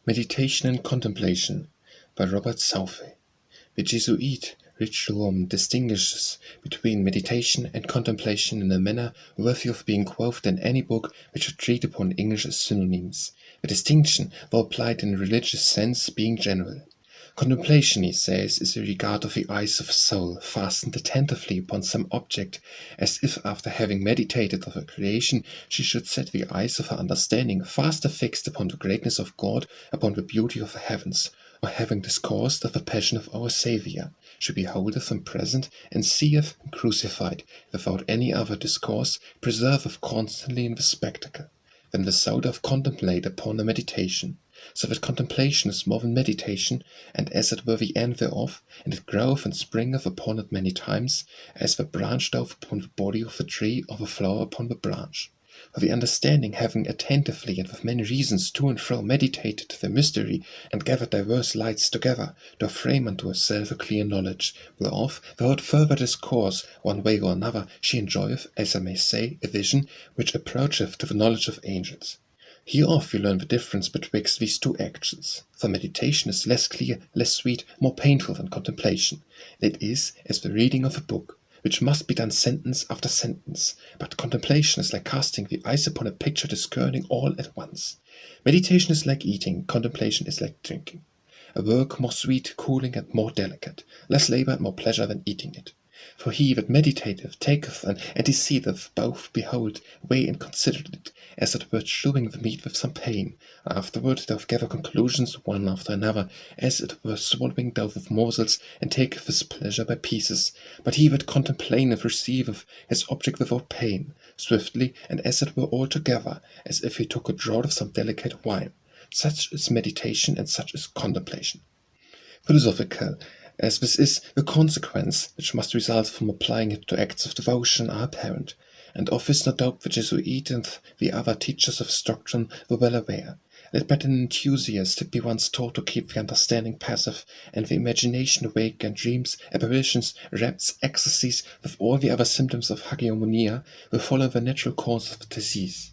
Meditation and Contemplation by Southey. The Jesuit Richeome distinguishes between meditation and contemplation in a manner worthy of being quoted in any book which should treat upon English as synonyms, the distinction, though applied in a religious sense, being general. Contemplation, he says, is the regard of the eyes of the soul, fastened attentively upon some object, as if after having meditated of her creation, she should set the eyes of her understanding fast affixed upon the greatness of God, upon the beauty of the heavens, or having discoursed of the passion of our Saviour, she beholdeth him present, and seeth him crucified, without any other discourse, preserveth constantly in the spectacle. Then the soul doth contemplate upon the meditation, so that contemplation is more than meditation, and as it were the end thereof, and it groweth and springeth upon it many times, as the branch doth upon the body of the tree, or the flower upon the branch. For the understanding, having attentively and with many reasons to and fro meditated the mystery, and gathered diverse lights together, doth frame unto herself a clear knowledge, whereof, without further discourse, one way or another, she enjoyeth, as I may say, a vision, which approacheth to the knowledge of angels. Hereof we learn the difference betwixt these two actions, for meditation is less clear, less sweet, more painful than contemplation. It is as the reading of a book, which must be done sentence after sentence, but contemplation is like casting the eyes upon a picture discerning all at once. Meditation is like eating, contemplation is like drinking. A work more sweet, cooling, and more delicate, less labour and more pleasure than eating it. For he that meditateth, taketh, and antecedent both, behold, weigh and consider it, as it were chewing the meat with some pain. Afterward doth gather conclusions one after another, as it were swallowing doth with morsels, and taketh his pleasure by pieces. But he that contemplateth receiveth his object without pain, swiftly, and as it were altogether, as if he took a draught of some delicate wine. Such is meditation, and such is contemplation. Philosophical as this is, the consequence which must result from applying it to acts of devotion are apparent, and of this no doubt the Jesuit and the other teachers of this doctrine were well aware. Let but an enthusiast be once taught to keep the understanding passive, and the imagination awake, and dreams, apparitions, rapts, ecstasies, with all the other symptoms of hagiomnia, will follow the natural course of the disease.